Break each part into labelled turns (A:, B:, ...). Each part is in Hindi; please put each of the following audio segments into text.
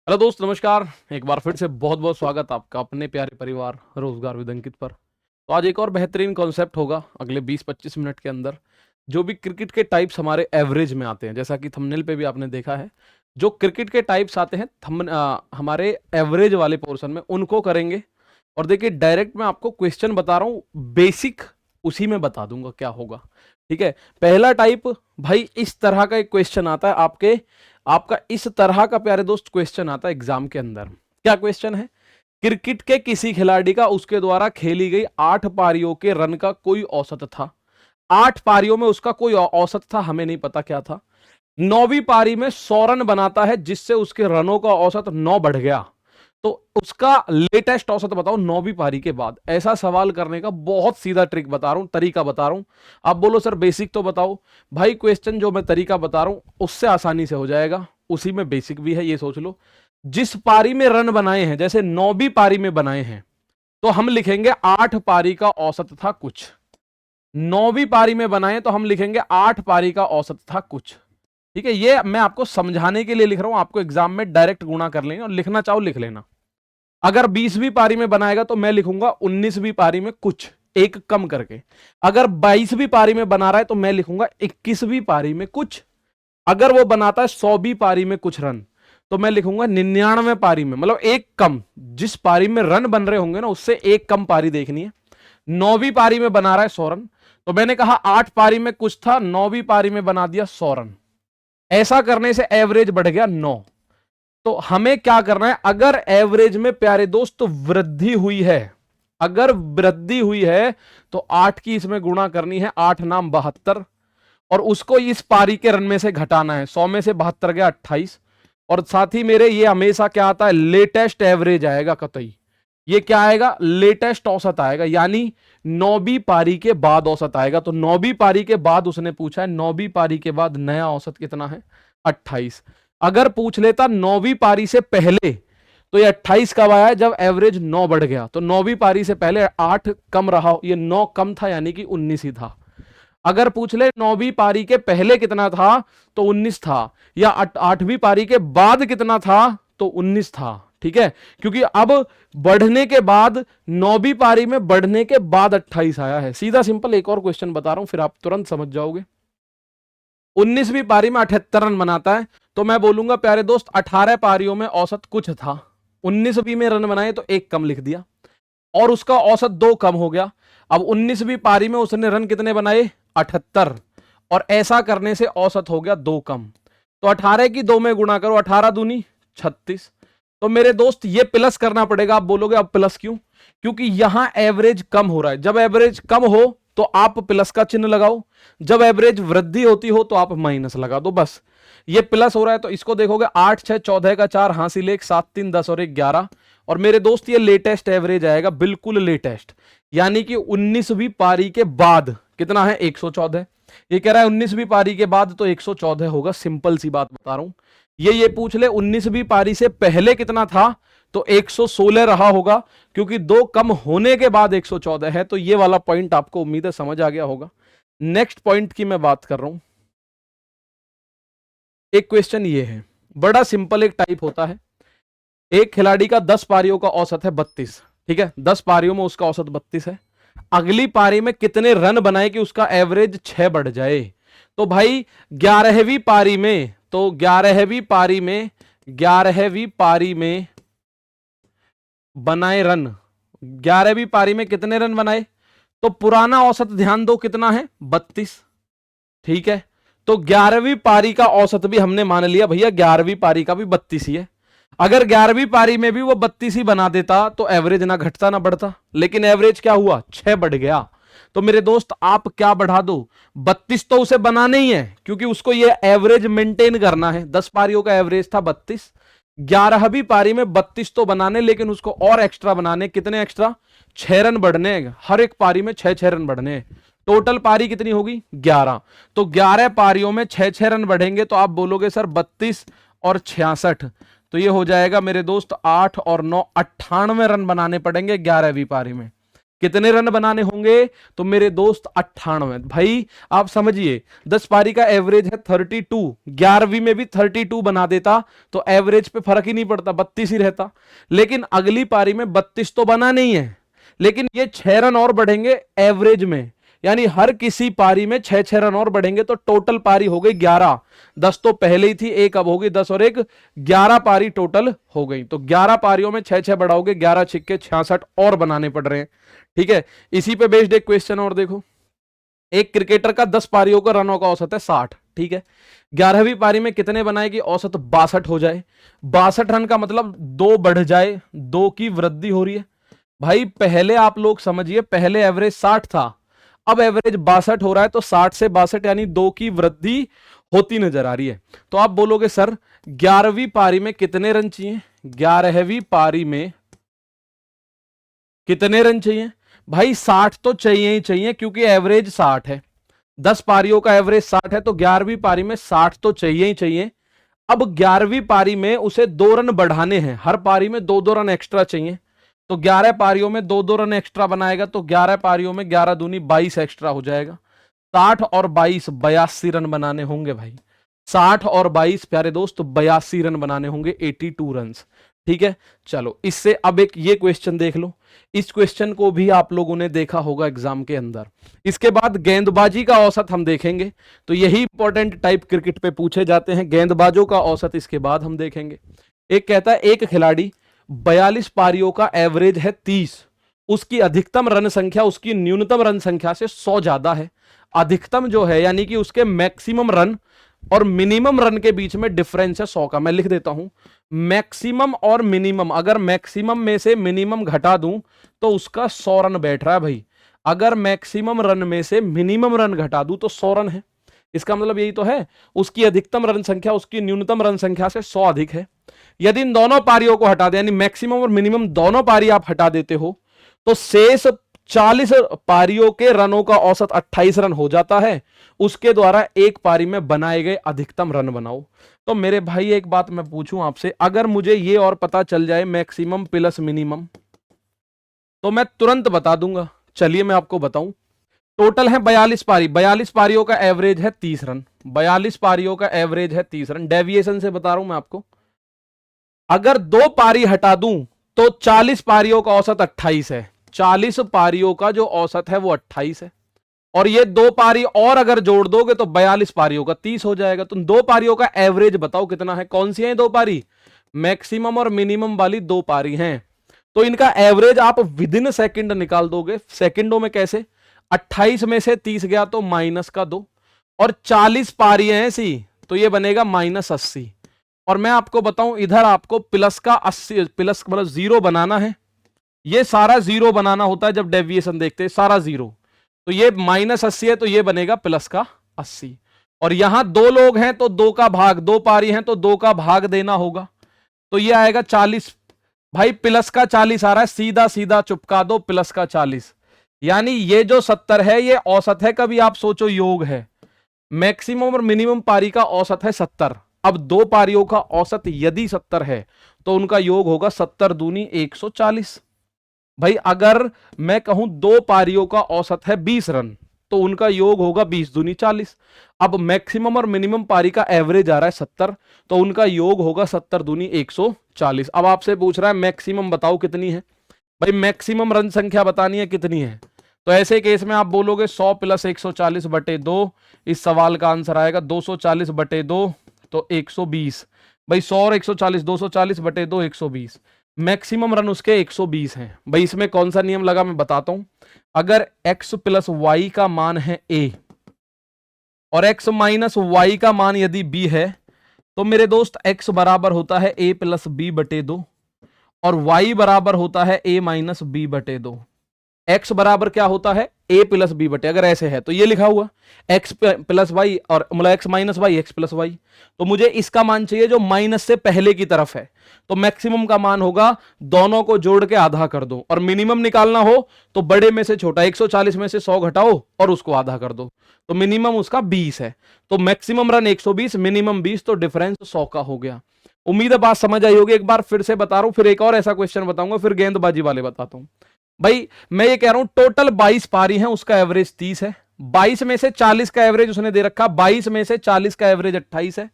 A: हेलो दोस्त, नमस्कार। एक बार फिर से बहुत बहुत स्वागत आपका अपने प्यारे परिवार रोजगार विद अंकित पर। तो आज एक और बेहतरीन कॉन्सेप्ट होगा अगले 20-25 मिनट के अंदर। जो भी क्रिकेट के टाइप्स हमारे एवरेज में आते हैं, जैसा कि थंबनेल पे भी आपने देखा है, जो क्रिकेट के टाइप्स आते हैं हमारे एवरेज वाले पोर्शन में, उनको करेंगे। और देखिए, डायरेक्ट मैं आपको क्वेश्चन बता रहा हूँ, बेसिक उसी में बता दूंगा क्या होगा। ठीक है। पहला टाइप, भाई इस तरह का एक क्वेश्चन आता है आपका इस तरह का प्यारे दोस्त क्वेश्चन आता है एग्जाम के अंदर। क्या क्वेश्चन है? क्रिकेट के किसी खिलाड़ी का उसके द्वारा खेली गई 8 पारियों के रन का कोई औसत था। 8 पारियों में उसका कोई औसत था, हमें नहीं पता क्या था। 9वीं पारी में 100 रन बनाता है, जिससे उसके रनों का औसत 9 बढ़ गया। तो उसका लेटेस्ट औसत बताओ 9वीं पारी के बाद। ऐसा सवाल करने का बहुत सीधा ट्रिक बता रहा हूं, तरीका बता रहा हूं। आप बोलो सर बेसिक तो बताओ। भाई क्वेश्चन जो मैं तरीका बता रहा हूं उससे आसानी से हो जाएगा, उसी में बेसिक भी है। ये सोच लो, जिस पारी में रन बनाए हैं, जैसे 9वीं पारी में बनाए हैं, तो हम लिखेंगे 8 पारी का औसत था कुछ। 9वीं पारी में बनाए तो हम लिखेंगे 8 पारी का औसत था कुछ। ठीक है, ये मैं आपको समझाने के लिए लिख रहा हूं, आपको एग्जाम में डायरेक्ट गुणा कर लेंगे और लिखना चाहो लिख लेना। अगर 20वीं पारी में बनाएगा तो मैं लिखूंगा 19वीं पारी में कुछ, एक कम करके। अगर 22वीं पारी में बना रहा है तो मैं लिखूंगा 21वीं पारी में कुछ। अगर वो बनाता है 100वीं पारी में कुछ रन, तो मैं लिखूंगा 99वें पारी में, मतलब एक कम। जिस पारी में रन बन रहे होंगे ना, उससे एक कम पारी देखनी है। 9वीं पारी में बना रहा है 100 रन, तो मैंने कहा 8 पारी में कुछ था, 9वीं पारी में बना दिया 100 रन। ऐसा करने से एवरेज बढ़ गया 9। तो हमें क्या करना है? अगर एवरेज में प्यारे दोस्त वृद्धि हुई है, अगर वृद्धि हुई है, तो 8 की इसमें गुणा करनी है, 8 नाम 72, और उसको इस पारी के रन में से घटाना है। 100 में से 72 गया 28। और साथ ही मेरे ये हमेशा क्या आता है? लेटेस्ट एवरेज आएगा कतई। ये क्या आएगा? लेटेस्ट औसत आएगा, यानी 9वीं पारी के बाद औसत आएगा। तो 9वीं पारी के बाद उसने पूछा है, 9वीं पारी के बाद नया औसत कितना है? 28। अगर पूछ लेता 9वीं पारी से पहले, तो ये 28 कब आया? जब एवरेज 9 बढ़ गया। तो 9वीं पारी से पहले 8 कम रहा, ये 9 कम था, यानी कि 19 ही था। अगर पूछ ले 9वीं पारी के पहले कितना था, तो 19 था। या 8वीं पारी के बाद कितना था, तो 19 था। ठीक है, क्योंकि अब बढ़ने के बाद, 9वीं पारी में बढ़ने के बाद 28 आया है। सीधा सिंपल एक और क्वेश्चन बता रहा हूं, फिर आप तुरंत समझ जाओगे। 19वीं पारी में 78 रन बनाता है, तो मैं बोलूंगा प्यारे दोस्त 18 पारियों में औसत कुछ था। 19वीं में रन बनाए तो एक कम लिख दिया, और उसका औसत 2 कम हो गया। अब 19वीं पारी में उसने रन कितने बनाए? 78। और ऐसा करने से औसत हो गया 2 कम। तो 18 की 2 में गुणा करो, 18 दूनी 36। तो मेरे दोस्त ये प्लस करना पड़ेगा। आप बोलोगे अब प्लस क्यों? क्योंकि यहां एवरेज कम हो रहा है। जब एवरेज कम हो तो आप प्लस का चिन्ह लगाओ, जब एवरेज वृद्धि होती हो तो आप माइनस लगा दो, बस। ये प्लस हो रहा है तो इसको देखोगे, 8 6 14 का 4 हासिल 1, 7 3 10 और 1 11। और मेरे दोस्त ये लेटेस्ट एवरेज आएगा, बिल्कुल लेटेस्ट। यानी कि 19वीं पारी के बाद कितना है? 114। ये कह रहा है 19वीं पारी के बाद, तो 114 होगा। सिंपल सी बात बता रहा हूं। ये पूछ ले 19वीं पारी से पहले कितना था, तो 116 रहा होगा, क्योंकि 2 कम होने के बाद 114 है। तो ये वाला पॉइंट आपको उम्मीद है समझ आ गया होगा। नेक्स्ट पॉइंट की मैं बात कर रहा हूं। एक क्वेश्चन ये है, बड़ा सिंपल, एक टाइप होता है। एक खिलाड़ी का 10 पारियों का औसत है 32। ठीक है, 10 पारियों में उसका औसत 32 है। अगली पारी में कितने रन बनाए कि उसका एवरेज 6 बढ़ जाए? तो भाई 11वीं पारी में, तो 11वीं पारी में बनाए रन, 11वीं पारी में कितने रन बनाए? तो पुराना औसत ध्यान दो कितना है? 32। ठीक है, तो 11वीं पारी का औसत भी हमने मान लिया भैया, 11वीं पारी का भी 32 ही है। अगर 11वीं पारी में भी वो 32 ही बना देता तो एवरेज ना घटता ना बढ़ता, लेकिन एवरेज क्या हुआ? 6 बढ़ गया। तो मेरे दोस्त आप क्या बढ़ा दो? 32 तो उसे बनाना ही है, क्योंकि उसको ये एवरेज मेंटेन करना है। 10 पारियों का एवरेज था 32, 11वीं पारी में 32 तो बनाने, लेकिन उसको और एक्स्ट्रा बनाने। कितने एक्स्ट्रा? 6 रन बढ़ने, हर एक पारी में 6 रन बढ़ने। टोटल पारी कितनी होगी? 11। तो 11 पारियों में 6 रन बढ़ेंगे, तो आप बोलोगे सर 32 और 66, तो ये हो जाएगा मेरे दोस्त 8 और 9 98 रन बनाने पड़ेंगे 11वीं पारी में। कितने रन बनाने होंगे? तो मेरे दोस्त 98। भाई आप समझिए 10 पारी का एवरेज है 32, 11वीं में भी 32 बना देता तो एवरेज पे फर्क ही नहीं पड़ता, 32 ही रहता। लेकिन अगली पारी में 32 तो बना नहीं है, लेकिन ये 6 रन और बढ़ेंगे एवरेज में, यानी हर किसी पारी में 6-6 रन और बढ़ेंगे तो टोटल पारी हो गई 11। 10 तो पहले ही थी, एक अब हो गई 10 और एक 11 पारी टोटल हो गई। तो 11 पारियों में 6-6 बढ़ाओगे, 11 छिक्के 66 और बनाने पड़ रहे हैं। ठीक है, इसी पे बेस्ड एक क्वेश्चन और देखो। एक क्रिकेटर का 10 पारियों का रनों का औसत है 60। ठीक है, 11वीं पारी में कितने बनाएगी? औसत 62 हो जाए। 62 रन का मतलब 2 बढ़ जाए, 2 की वृद्धि हो रही है। भाई पहले आप लोग समझिए, पहले एवरेज 60 था, अब एवरेज 62 हो रहा है, तो 60 से 62 यानी 2 की वृद्धि होती नजर आ रही है। तो आप बोलोगे सर 11वीं पारी में कितने रन चाहिए? 11वीं पारी में कितने रन चाहिए? भाई 60 तो चाहिए ही चाहिए, क्योंकि एवरेज 60 है। 10 पारियों का एवरेज 60 है, तो 11वीं पारी में 60 तो चाहिए ही चाहिए। अब 11वीं पारी में उसे 2 रन बढ़ाने हैं, हर पारी में 2-2 रन एक्स्ट्रा चाहिए। तो 11 पारियों में 2-2 रन एक्स्ट्रा बनाएगा, तो 11 पारियों में 11 दूनी 22 एक्स्ट्रा हो जाएगा। 60 और 22 82 रन बनाने होंगे भाई। 60 और 22 प्यारे दोस्त 82 रन बनाने होंगे, 82 रन। ठीक है, चलो इससे अब एक ये क्वेश्चन देख लो। इस क्वेश्चन को भी आप लोगों ने देखा होगा एग्जाम के अंदर। इसके बाद गेंदबाजी का औसत हम देखेंगे, तो यही इंपॉर्टेंट टाइप क्रिकेट पे पूछे जाते हैं। गेंदबाजों का औसत इसके बाद हम देखेंगे। एक कहता है एक खिलाड़ी 42 पारियों का एवरेज है 30, उसकी अधिकतम रन संख्या उसकी न्यूनतम रन संख्या से 100 ज्यादा है। अधिकतम जो है यानी कि उसके मैक्सिमम रन और मिनिमम रन के बीच में डिफरेंस है 100 का। मैं लिख देता हूं, मैक्सिमम और मिनिमम, अगर मैक्सिमम में से मिनिमम घटा दूं तो उसका 100 रन बैठ रहा है भाई। अगर मैक्सिमम रन में से मिनिमम रन घटा दूं तो 100 रन है। इसका मतलब यही तो है, उसकी अधिकतम रन संख्या उसकी न्यूनतम रन संख्या से 100 अधिक है। यदि इन दोनों पारियों को हटा दें, यानी मैक्सिमम और मिनिमम दोनों पारी आप हटा देते हो, तो शेष 40 पारियों के रनों का औसत 28 रन हो जाता है। उसके द्वारा एक पारी में बनाए गए अधिकतम रन बनाओ। तो मेरे भाई एक बात मैं पूछूं आपसे, अगर मुझे ये और पता चल जाए मैक्सिमम प्लस मिनिमम, तो मैं तुरंत बता दूंगा। चलिए मैं आपको बताऊं। टोटल है 42 पारी, 42 पारियों का एवरेज है 30 रन। 42 पारियों का एवरेज है 30 रन। डेविएशन से बता रहा हूं मैं आपको। अगर 2 पारी हटा दूं तो 40 पारियों का औसत 28 है। 40 पारियों का जो औसत है वो 28 है, और ये 2 पारी और अगर जोड़ दोगे तो 42 पारियों का 30 हो जाएगा। तुम 2 पारियों का एवरेज बताओ कितना है? कौन सी है 2 पारी? मैक्सिमम और मिनिमम वाली 2 पारी हैं। तो इनका एवरेज आप विद इन सेकंड निकाल दोगे। सेकंडों में कैसे? 28 में से 30 गया तो माइनस का 2, और 40 पारी हैं ऐसी, तो ये बनेगा -80। और मैं आपको बताऊं, इधर आपको प्लस का 80, प्लस मतलब 0 बनाना है। ये सारा 0 बनाना होता है जब डेविएशन देखते हैं, सारा 0। तो ये -80 है, तो ये बनेगा प्लस का 80। और यहां 2 लोग हैं तो 2 का भाग, 2 पारी हैं तो 2 का भाग देना होगा, तो ये आएगा 40। भाई प्लस का 40 आ रहा है, सीधा सीधा चुपका दो प्लस का 40। यानी ये जो 70 है ये औसत है, कभी आप सोचो योग है। मैक्सिमम और मिनिमम पारी का औसत है 70। अब 2 पारियों का औसत यदि 70 है तो उनका योग होगा 70 दूनी 140। भाई अगर मैं कहूं 2 पारियों का औसत है 20 रन तो उनका योग होगा 20 दूनी 40। अब मैक्सिमम और मिनिमम पारी का एवरेज आ रहा है 70, तो उनका योग होगा 70 दूनी 140। अब आपसे पूछ रहा है मैक्सिमम बताओ कितनी है? भाई मैक्सिमम रन संख्या बतानी है कितनी है, तो ऐसे केस में आप बोलोगे 100 प्लस 140 बटे 2। इस सवाल का आंसर आएगा 240 बटे 2 तो 120। भाई 100 और 140, 240 बटे 2 120। मैक्सिमम रन उसके 120 हैं। भाई इसमें कौन सा नियम लगा मैं बताता हूं। अगर x प्लस वाई का मान है a और x माइनस वाई का मान यदि b है, तो मेरे दोस्त x बराबर होता है a प्लस बी बटे 2 और y बराबर होता है a माइनस बी बटे 2। x बराबर क्या होता है? a प्लस बी बटे, अगर ऐसे है तो ये लिखा हुआ x प्लस वाई और मतलब x minus Y x plus Y. तो मुझे इसका मान चाहिए जो माइनस से पहले की तरफ है, तो मैक्सिमम का मान होगा दोनों को जोड़ के आधा कर दो, और मिनिमम निकालना हो तो बड़े में से छोटा 140 में से 100 घटाओ और उसको आधा कर दो, तो मिनिमम उसका 20 है। तो मैक्सिमम रन 120, मिनिमम 20, तो डिफरेंस 100 का हो गया। उम्मीद है बात समझ आई होगी। एक बार फिर से बता रहा हूं, फिर एक और ऐसा क्वेश्चन बताऊंगा, फिर गेंदबाजी वाले बताता हूं। भाई मैं ये कह रहा हूं टोटल 22 पारी हैं, उसका एवरेज 30 है। 22 में से 40 का एवरेज उसने दे रखा, 22 में से 40 का एवरेज 28 है।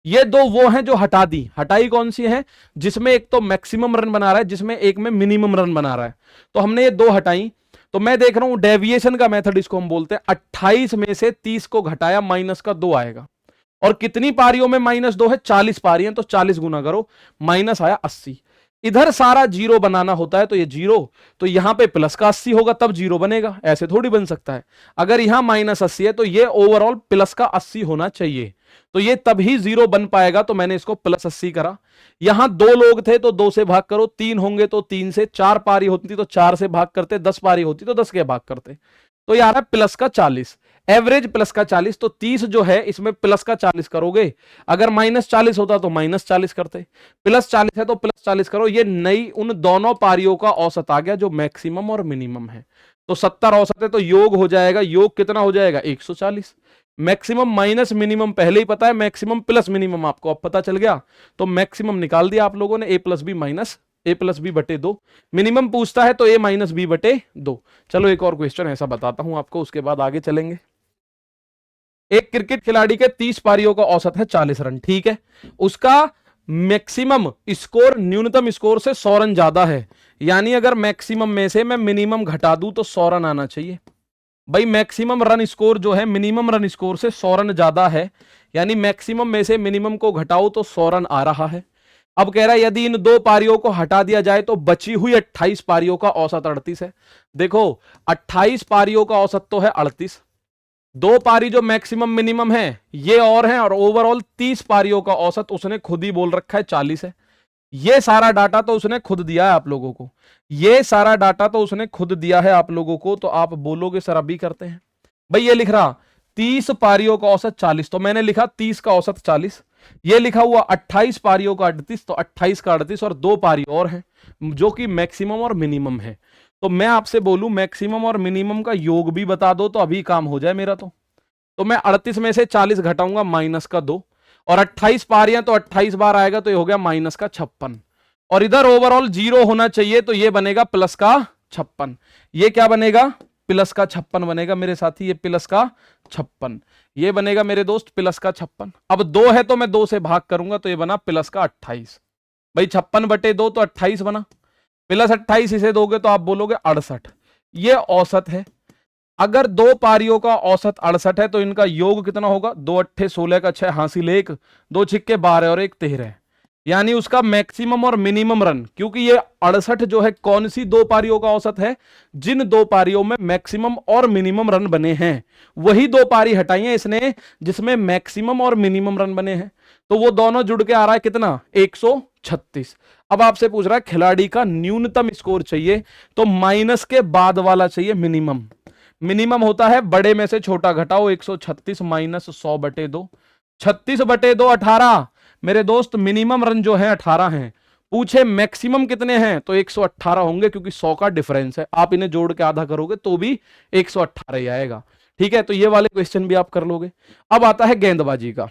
A: ये दो वो हैं जो हटा दी। हटाई कौन सी है? जिसमें एक तो मैक्सिमम रन बना रहा है, जिसमें एक में मिनिमम रन बना रहा है। तो हमने ये दो हटाई। तो मैं देख रहा हूं डेविएशन का मेथड इसको हम बोलते हैं। 28 में से 30 को घटाया, माइनस का 2 आएगा। और कितनी पारियों में -2 है? 40 पारी हैं, तो 40 गुना करो, माइनस आया 80। इधर सारा जीरो बनाना होता है, तो ये जीरो, तो यहां पे प्लस का 80 होगा तब जीरो बनेगा, ऐसे थोड़ी बन सकता है। अगर यहां -80 है तो ये ओवरऑल प्लस का 80 होना चाहिए, तो ये तभी जीरो बन पाएगा। तो मैंने इसको +80 करा। यहां 2 लोग थे तो 2 से भाग करो, 3 होंगे तो 3 से, 4 पारी होती तो 4 से भाग करते, 10 पारी होती तो 10 के भाग करते। तो यार है प्लस का 40, एवरेज प्लस का 40। तो 30 जो है इसमें प्लस का 40 करोगे। अगर -40 होता तो -40 करते, +40 है तो +40 करो। ये नई उन दोनों पारियों का औसत आ गया जो मैक्सिमम और मिनिमम है। तो 70 औसत है तो योग हो जाएगा, योग कितना हो जाएगा? 140। मैक्सिमम माइनस मिनिमम पहले ही पता है, मैक्सिमम प्लस मिनिमम आपको अब पता चल गया। तो मैक्सिमम निकाल दिया आप लोगों ने, a+b मिनिमम पूछता है तो a-b/2। चलो एक और क्वेश्चन ऐसा बताता हूं आपको, उसके बाद आगे चलेंगे। एक क्रिकेट खिलाड़ी के 30 पारियों का औसत है 40 रन, ठीक है। उसका मैक्सिमम स्कोर न्यूनतम स्कोर से 100 रन ज्यादा है। यानी अगर मैक्सिमम में से मैं मिनिमम घटा दूं तो 100 रन आना चाहिए। भाई मैक्सिमम रन स्कोर जो है मिनिमम रन स्कोर से 100 रन ज्यादा है, यानी मैक्सिमम में से मिनिमम को घटाओ तो 100 रन आ रहा है। अब कह रहा है यदि इन 2 पारियों को हटा दिया जाए तो बची हुई 28 पारियों का औसत 38 है। देखो 28 पारियों का औसत तो है 38, 2 पारी जो मैक्सिमम मिनिमम है ये और है, और ओवरऑल 30 पारियों का औसत उसने खुद ही बोल रखा है 40 है। ये सारा डाटा तो उसने खुद दिया है आप लोगों को, ये सारा डाटा तो उसने खुद दिया है आप लोगों को। तो आप बोलोगे सर अभी करते हैं। भाई ये लिख रहा 30 पारियों का औसत 40, तो मैंने लिखा 30 का औसत 40। ये लिखा हुआ 28 पारियों का 38, तो 28 का 38 और 2 पारी और है जो कि मैक्सिमम और मिनिमम है। तो मैं आपसे बोलूं मैक्सिमम और मिनिमम का योग भी बता दो तो अभी काम हो जाए मेरा। तो मैं 38 में से 40 घटाऊंगा, -2, और 28 पारियां तो 28 बार आएगा तो ये हो गया -56। और इधर ओवरऑल जीरो होना चाहिए तो ये बनेगा +56। ये क्या बनेगा? +56 बनेगा मेरे साथी, ये +56। ये बनेगा मेरे दोस्त +56। अब 2 है तो मैं 2 से भाग करूंगा तो ये बना +28। भाई 56/2 तो 28 बना, +28 इसे दोगे तो आप बोलोगे 68। ये औसत है। अगर 2 पारियों का औसत 68 है तो इनका योग कितना होगा? 2 अट्ठे 16 का 6 हासिल 1, 2 छिक्के 12 और 1 13। यानी उसका मैक्सिमम और मिनिमम रन, क्योंकि ये 68 जो है कौन सी 2 पारियों का औसत है? जिन 2 पारियों में मैक्सिमम और मिनिमम रन बने हैं, वही 2 पारी हटाई है इसने जिसमें मैक्सिमम और मिनिमम रन बने हैं। तो वो दोनों जुड़ के आ रहा है कितना? 136। अब आपसे पूछ रहा है खिलाड़ी का न्यूनतम स्कोर चाहिए, तो माइनस के बाद वाला चाहिए मिनिमम। मिनिमम होता है बड़े में से छोटा घटाओ, 136 -100/2, 36/2 18। मेरे दोस्त मिनिमम रन जो है 18 हैं, पूछे मैक्सिमम कितने हैं तो 118 होंगे, क्योंकि 100 का डिफरेंस है। आप इन्हें जोड़ के आधा करोगे तो भी 118 ही आएगा। ठीक है, तो ये वाले क्वेश्चन भी आप कर लोगे। अब आता है गेंदबाजी का।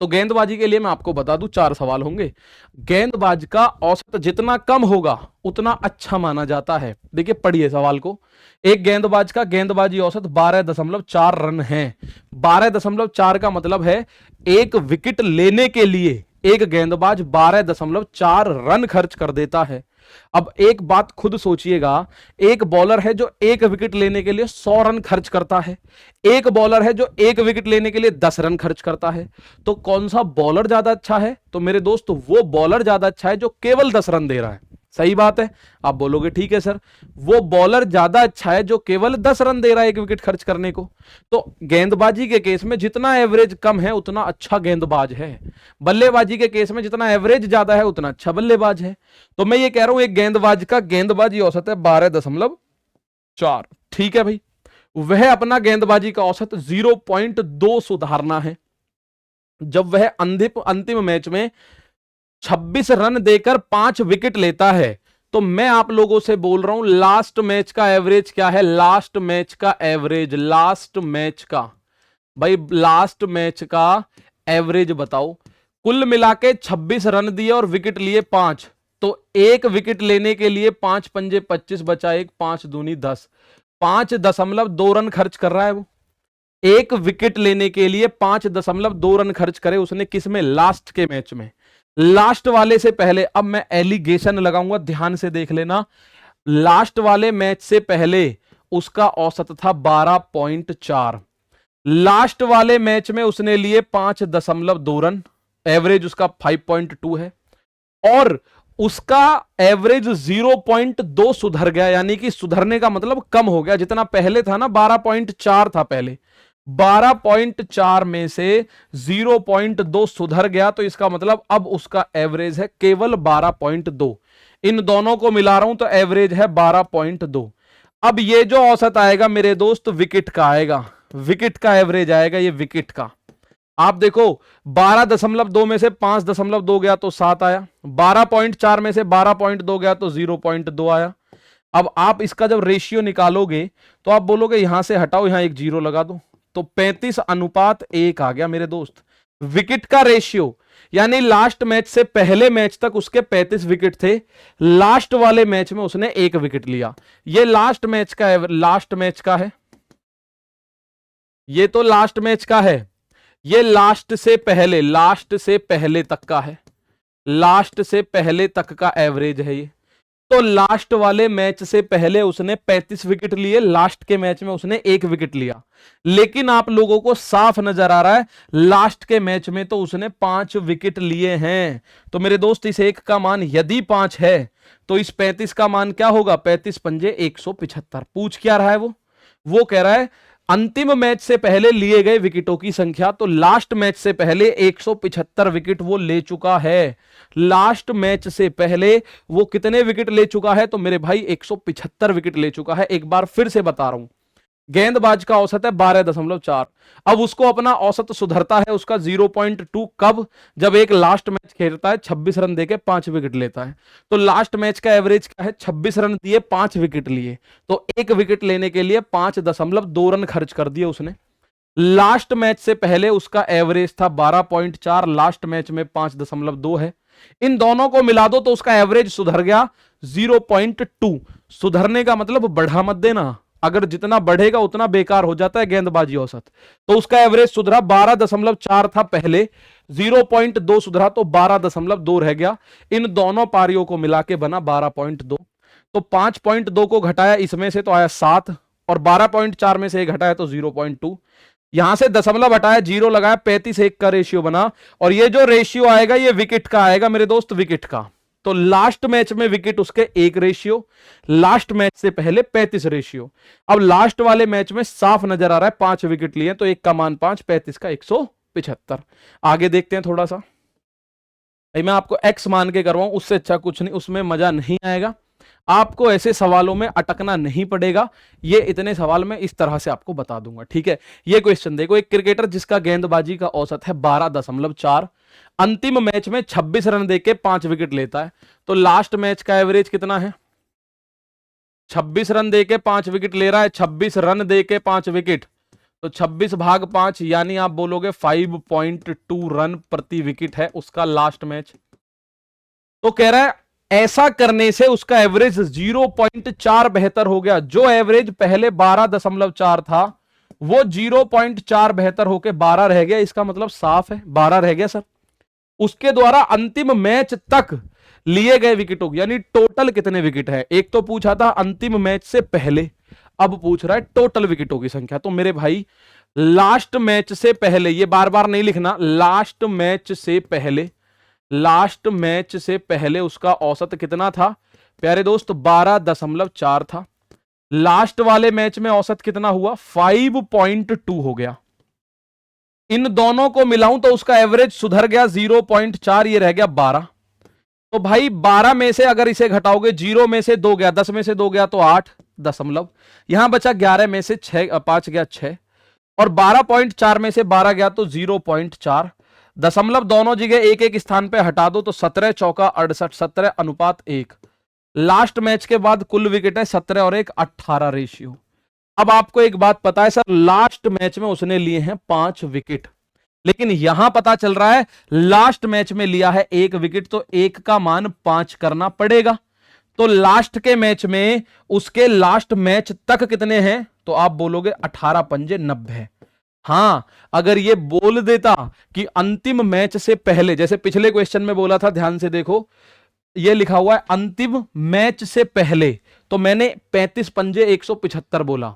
A: तो गेंदबाजी के लिए मैं आपको बता दूं 4 सवाल होंगे। गेंदबाज का औसत जितना कम होगा उतना अच्छा माना जाता है। देखिए पढ़िए सवाल को। एक गेंदबाज का गेंदबाजी औसत 12.4 रन है। 12.4 का मतलब है एक विकेट लेने के लिए एक गेंदबाज 12.4 रन खर्च कर देता है। अब एक बात खुद सोचिएगा, एक बॉलर है जो एक विकेट लेने के लिए 100 रन खर्च करता है, एक बॉलर है जो एक विकेट लेने के लिए 10 रन खर्च करता है। तो कौन सा बॉलर ज्यादा अच्छा है? तो मेरे दोस्त वो बॉलर ज्यादा अच्छा है जो केवल 10 रन दे रहा है। सही बात है। आप बोलोगे ठीक है सर, वो बॉलर ज्यादा अच्छा है जो केवल 10 रन दे रहा है एक विकेट खर्च करने को। तो गेंदबाजी के केस में जितना एवरेज कम है उतना अच्छा गेंदबाज है, बल्लेबाजी के केस में जितना एवरेज ज्यादा है उतना अच्छा बल्लेबाज है। तो मैं ये कह रहा हूं एक गेंदबाज का गेंदबाजी औसत है 12.4। ठीक है भाई, वह अपना गेंदबाजी का औसत 0.2 सुधारना है। जब वह अंतिम मैच में 26 रन देकर 5 विकेट लेता है, तो मैं आप लोगों से बोल रहा हूं लास्ट मैच का एवरेज क्या है? लास्ट मैच का एवरेज, लास्ट मैच का, भाई लास्ट मैच का एवरेज बताओ। कुल मिला के 26 रन दिए और विकेट लिए 5, तो एक विकेट लेने के लिए 5 पंजे 25 बचा एक, 5 दूनी 10, 5.2 रन खर्च कर रहा है वो। एक विकेट लेने के लिए 5.2 रन खर्च करे उसने, किस में? लास्ट के मैच में, लास्ट वाले से पहले। अब मैं एलिगेशन लगाऊंगा, ध्यान से देख लेना। लास्ट वाले मैच से पहले उसका औसत था 12.4, लास्ट वाले मैच में उसने लिए 5.2 रन, एवरेज उसका 5.2 है, और उसका एवरेज 0.2 सुधर गया, यानी कि सुधरने का मतलब कम हो गया। जितना पहले था ना, 12.4 था पहले, 12.4 में से 0.2 सुधर गया, तो इसका मतलब अब उसका एवरेज है केवल 12.2। इन दोनों को मिला रहा हूं तो एवरेज है 12.2। अब ये जो औसत आएगा मेरे दोस्त, विकेट का आएगा, विकेट का एवरेज आएगा ये विकेट का। आप देखो 12.2 में से 5.2 गया तो 7 आया, 12.4 में से 12.2 गया तो 0.2 आया। अब आप इसका जब रेशियो निकालोगे तो आप बोलोगे यहां से हटाओ, यहां एक जीरो लगा दो, तो 35:1 आ गया मेरे दोस्त विकेट का रेशियो। यानी लास्ट मैच से पहले मैच तक उसके 35 विकेट थे, लास्ट वाले मैच में उसने एक विकेट लिया। ये लास्ट मैच का है, लास्ट मैच का है, ये तो लास्ट मैच का है, ये लास्ट से पहले, लास्ट से पहले तक का है, लास्ट से पहले तक का एवरेज है ये। तो लास्ट वाले मैच से पहले उसने 35 विकेट लिए, लास्ट के मैच में उसने एक विकेट लिया। लेकिन आप लोगों को साफ नजर आ रहा है लास्ट के मैच में तो उसने 5 विकेट लिए हैं। तो मेरे दोस्त इस एक का मान यदि 5 है तो इस 35 का मान क्या होगा? 35 पंजे 175। पूछ क्या रहा है वो कह रहा है अंतिम मैच से पहले लिए गए विकेटों की संख्या। तो लास्ट मैच से पहले 175 विकेट वो ले चुका है। लास्ट मैच से पहले वो कितने विकेट ले चुका है? तो मेरे भाई 175 विकेट ले चुका है। एक बार फिर से बता रहा हूं, गेंदबाज का औसत है 12.4। अब उसको अपना औसत सुधरता है उसका 0.2। कब? जब एक लास्ट मैच खेलता है, 26 रन देके 5 विकेट लेता है। तो लास्ट मैच का एवरेज क्या है? 26 रन दिए, 5 विकेट लिए, तो एक विकेट लेने के लिए 5.2 रन खर्च कर दिए उसने। लास्ट मैच से पहले उसका एवरेज था 12.4, लास्ट मैच में 5.2 है। इन दोनों को मिला दो तो उसका एवरेज सुधर गया 0.2। सुधरने का मतलब बढ़ा मत देना, अगर जितना बढ़ेगा उतना बेकार हो जाता है गेंदबाजी औसत। तो उसका एवरेज सुधरा, 12.4 था पहले, 0.2 सुधरा तो 12.2 रह गया। इन दोनों पारियों को मिला के बना 12.2। तो 5.2 को घटाया इसमें से तो आया 7, और 12.4 में से एक घटाया तो 0.2। यहां से दशमलव हटाया, जीरो लगाया, 35:1 का रेशियो बना। और ये जो रेशियो आएगा ये विकेट का आएगा मेरे दोस्त, विकेट का। तो लास्ट मैच में विकेट उसके 1 रेशियो, लास्ट मैच से पहले 35 रेशियो। अब लास्ट वाले मैच में साफ नजर आ रहा है 5 विकेट लिए, तो एक का मान 5, 35 का 175। आगे देखते हैं थोड़ा सा। भाई मैं आपको एक्स मान के करवाऊं उससे अच्छा कुछ नहीं, उसमें मजा नहीं आएगा। आपको ऐसे सवालों में अटकना नहीं पड़ेगा, ये इतने सवाल में इस तरह से आपको बता दूंगा, ठीक है। ये क्वेश्चन देखो, एक क्रिकेटर जिसका गेंदबाजी का औसत है 12.4, अंतिम मैच में 26 रन देके 5 विकेट लेता है। तो लास्ट मैच का एवरेज कितना है? 26 रन देके 5 विकेट ले रहा है, 26 रन देके 5 विकेट, तो 26/5 यानी आप बोलोगे 5.2 रन प्रति विकेट है उसका लास्ट मैच। तो कह रहा है ऐसा करने से उसका एवरेज 0.4 बेहतर हो गया। जो एवरेज पहले 12.4 था वो 0.4 बेहतर होकर 12 रह गया। इसका मतलब साफ है 12 रह गया सर। उसके द्वारा अंतिम मैच तक लिए गए विकेटों, यानी टोटल कितने विकेट है। एक तो पूछा था अंतिम मैच से पहले, अब पूछ रहा है टोटल विकेटों की संख्या। तो मेरे भाई लास्ट मैच से पहले, ये बार बार नहीं लिखना, लास्ट मैच से पहले, लास्ट मैच से पहले उसका औसत कितना था प्यारे दोस्त? 12.4 था। लास्ट वाले मैच में औसत कितना हुआ? 5.2 हो गया। इन दोनों को मिलाऊं तो उसका एवरेज सुधर गया 0.4, ये रह गया 12। तो भाई 12 में से अगर इसे घटाओगे, 0 में से 2 गया, 10 में से 2 गया तो 8 दशमलव, यहां बचा 11 में से 5 गया 6, और 12.4 में से 12 गया तो 0.4। दशमलव दोनों जगह एक एक स्थान पे हटा दो तो 17 चौका 68, 17:1। लास्ट मैच के बाद कुल विकेट है 17 और 1 18 रेशियो। अब आपको एक बात पता है सर, लास्ट मैच में उसने लिए हैं 5 विकेट, लेकिन यहां पता चल रहा है लास्ट मैच में लिया है 1 विकेट, तो 1 का मान 5 करना पड़ेगा। तो लास्ट के मैच में उसके लास्ट मैच तक कितने हैं, तो आप बोलोगे 18 पंजे 90। हां, अगर ये बोल देता कि अंतिम मैच से पहले, जैसे पिछले क्वेश्चन में बोला था, ध्यान से देखो, ये लिखा हुआ है अंतिम मैच से पहले, तो मैंने 35 पंजे 175 बोला।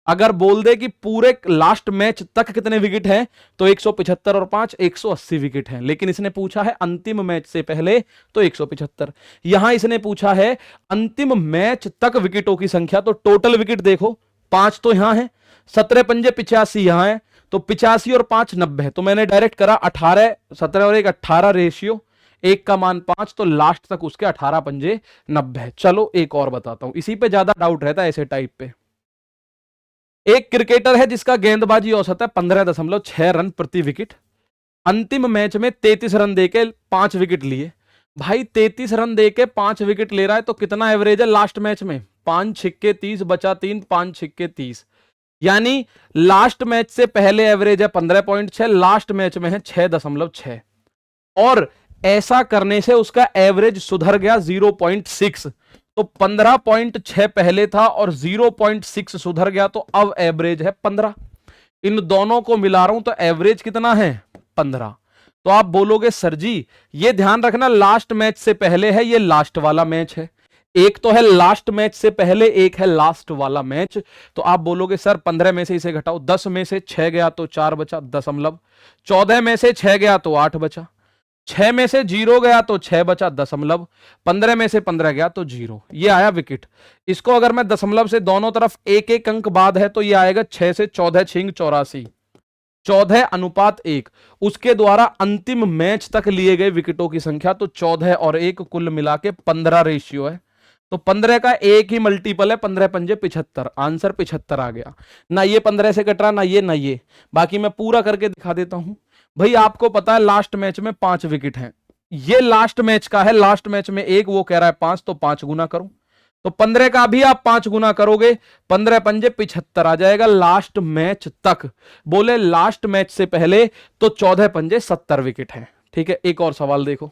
A: अगर बोल दे कि पूरे लास्ट मैच तक कितने विकेट हैं, तो 175 और 5 180 विकेट हैं। लेकिन इसने पूछा है अंतिम मैच से पहले, तो 175। यहां इसने पूछा है अंतिम मैच तक विकेटों की संख्या, तो टोटल विकेट देखो 5 तो यहां है, 17 पंजे 85 यहां है, तो 85 और 5 90। तो मैंने डायरेक्ट करा 18, 17 और 1 18 रेशियो, 1 का मान 5, तो लास्ट तक उसके 18 पंजे 90। चलो एक और बताता हूं, इसी पे ज्यादा डाउट रहता है ऐसे टाइप पे। एक क्रिकेटर है जिसका गेंदबाजी औसत है 15.6 रन प्रति विकेट, अंतिम मैच में 33 रन देके 5 विकेट लिए। भाई 33 रन देके 5 विकेट ले रहा है, तो कितना एवरेज है लास्ट मैच में, 5 छिक्के 30 बचा 3, 5 छिक्के 30, यानी लास्ट मैच से पहले एवरेज है 15.6, लास्ट मैच में है 6.6। और ऐसा करने से उसका एवरेज सुधर गया 0.6, तो 15.6 पहले था और 0.6 सुधर गया, तो अब एवरेज है 15। इन दोनों को मिला रहा हूं तो एवरेज कितना है 15। तो आप बोलोगे सर जी ये ध्यान रखना लास्ट मैच से पहले है, ये लास्ट वाला मैच है, एक तो है लास्ट मैच से पहले, एक है लास्ट वाला मैच। तो आप बोलोगे सर 15 में से इसे घटाओ, 10 में से 6 गया तो 4 बचा 0.14, 14 में से 6 गया तो 8 बचा, 6 में से 0 गया तो 6 बचा 0.15, 15 में से 15 गया तो 0, ये आया विकेट। इसको अगर मैं दशमलव से दोनों तरफ एक एक अंक बाद है, तो ये आएगा 6 से 14 छिंग 84, 14:1। उसके द्वारा अंतिम मैच तक लिए गए विकेटों की संख्या, तो 14 और 1 कुल मिला के 15 रेशियो है। तो 15 का एक ही मल्टीपल है, 15 पंजे 75, आंसर 75 आ गया। ना ये 15 से कट रहा, ना ये ना ये, बाकी मैं पूरा करके दिखा देता हूं। भाई आपको पता है लास्ट मैच में 5 विकेट हैं, ये लास्ट मैच का है, लास्ट मैच में 1, वो कह रहा है 5, तो 5 गुना करो, तो 15 का भी आप 5 गुना करोगे, 15 पंजे 75 आ जाएगा लास्ट मैच तक। बोले लास्ट मैच से पहले तो 14 पंजे 70 विकेट हैं। ठीक है, एक और सवाल देखो,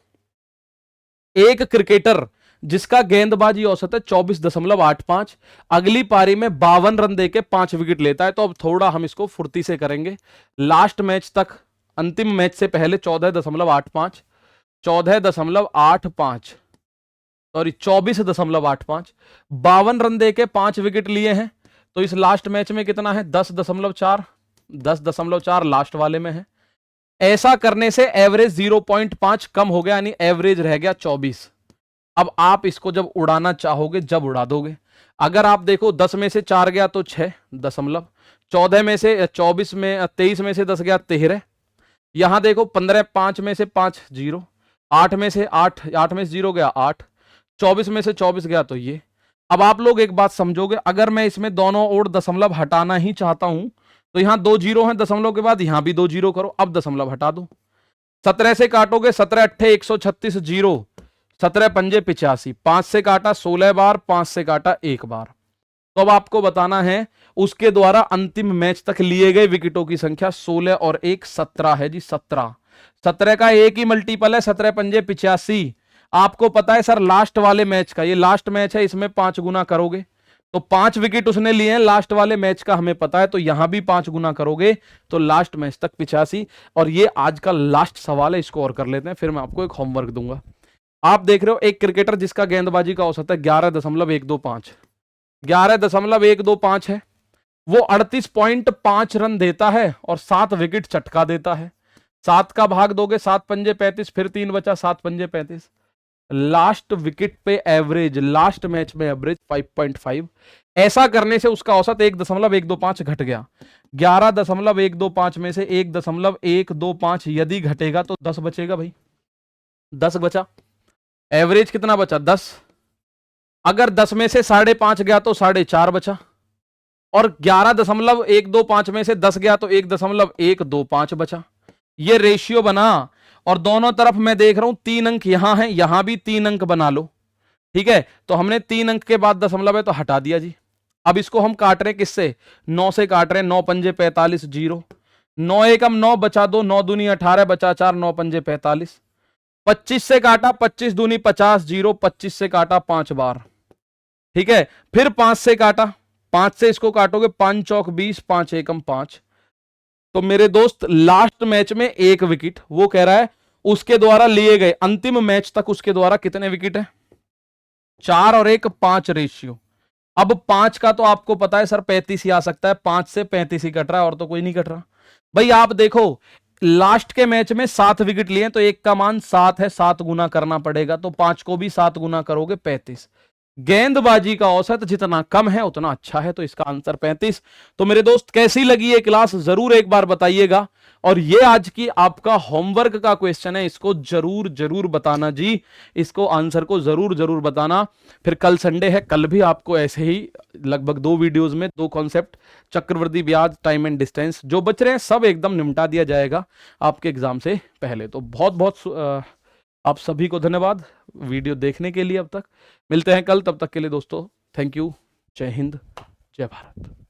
A: एक क्रिकेटर जिसका गेंदबाजी औसत है 24.85, अगली पारी में 52 रन देके 5 विकेट लेता है। तो अब थोड़ा हम इसको फुर्ती से करेंगे, लास्ट मैच तक, अंतिम मैच से पहले 14.85, 14.85 सॉरी 24.85, 52 रन देके 5 विकेट लिए हैं। तो इस लास्ट मैच में कितना है 10.4, 10.4 लास्ट वाले में है। ऐसा करने से एवरेज 0.5 कम हो गया, यानी एवरेज रह गया 24। अब आप इसको जब उड़ाना चाहोगे, जब उड़ा दोगे, अगर आप देखो 10 में से 4 गया तो 6 दशमलव, 14 में से 24 में 23 में से 10 गया 13, यहां देखो 15, 5 में से 5 0, 8 में से 8 में से 0 गया 8, 24 में से 24 गया तो ये। अब आप लोग एक बात समझोगे, अगर मैं इसमें दोनों ओर दशमलव हटाना ही चाहता हूं, तो यहां 2 जीरो हैं दशमलव के बाद, यहां भी 2 जीरो करो, अब दशमलव हटा दो, 17 से काटोगे 17 अट्ठे 136 जीरो, 17 पंजे 85, 5 से काटा 16 बार, 5 से काटा 1 बार। तो अब आपको बताना है उसके द्वारा अंतिम मैच तक लिए गए विकेटों की संख्या, 16 और 1 17 है जी, 17। 17 का एक ही मल्टीपल है, 17 पंजे 85। आपको पता है सर लास्ट वाले मैच का, ये लास्ट मैच है, इसमें 5 गुना करोगे तो 5 विकेट उसने लिए हैं लास्ट वाले मैच का, हमें पता है, तो यहां भी 5 गुना करोगे तो लास्ट मैच तक 85। और ये आज का लास्ट सवाल है, इसको और कर लेते हैं, फिर मैं आपको एक होमवर्क दूंगा। आप देख रहे हो एक क्रिकेटर जिसका गेंदबाजी का औसत है 11.125, 11.125 है, वो 38.5 रन देता है और 7 विकेट चटका देता है। 7 का भाग दोगे 7 पंजे 35, फिर 3 बचा 7 पंजे 35। लास्ट विकेट पे एवरेज, लास्ट मैच में एवरेज 5.5। ऐसा करने से उसका औसत 1.125 घट गया। 11.125 में से 1.125 यदि घटेगा तो 10 बचेगा भाई, 10 बचा। एवरेज कितना बचा 10। अगर 10 में से 5.5 गया तो 4.5 बचा, और 11.125 में से 10 गया तो 1.125 बचा। ये रेशियो बना, और दोनों तरफ मैं देख रहा हूं 3 अंक यहां है, यहां भी 3 अंक बना लो। ठीक है, तो हमने 3 अंक के बाद दशमलव है तो हटा दिया जी। अब इसको हम काट रहे हैं किससे, 9 से काट रहे हैं, 9 पंजे 45 जीरो, 9 एकम 9 बचा 2, 9 दूनी 18 बचा 4, 9 पंजे 45। 25 से काटा, 25 दूनी 50, 0, 25 से काटा 5 बार, ठीक है। फिर 5 से काटा, 5 से इसको काटोगे, 5 चौक 20, 5 एकम 5। तो मेरे दोस्त लास्ट मैच में 1 विकेट, वो कह रहा है उसके द्वारा लिए गए अंतिम मैच तक उसके द्वारा कितने विकेट है? 4 और 1 5 रेशियो। अब 5 का तो आपको पता है सर 35 ही आ सकता है, 5 से 35 ही कट रहा है और तो कोई नहीं कट रहा। भाई आप देखो लास्ट के मैच में 7 विकेट लिए तो 1 का मान 7 है, 7 गुना करना पड़ेगा, तो 5 को भी 7 गुना करोगे 35। गेंदबाजी का औसत जितना कम है उतना अच्छा है, तो इसका आंसर 35। तो मेरे दोस्त कैसी लगी ये क्लास जरूर एक बार बताइएगा, और ये आज की आपका होमवर्क का क्वेश्चन है, इसको जरूर जरूर बताना जी, इसको आंसर को जरूर जरूर बताना। फिर कल संडे है, कल भी आपको ऐसे ही लगभग 2 वीडियोस में 2 कॉन्सेप्ट, चक्रवृद्धि ब्याज, टाइम एंड डिस्टेंस जो बच रहे हैं सब एकदम निपटा दिया जाएगा आपके एग्जाम से पहले। तो बहुत बहुत आप सभी को धन्यवाद वीडियो देखने के लिए। अब तक मिलते हैं कल, तब तक के लिए दोस्तों थैंक यू। जय हिंद, जय भारत।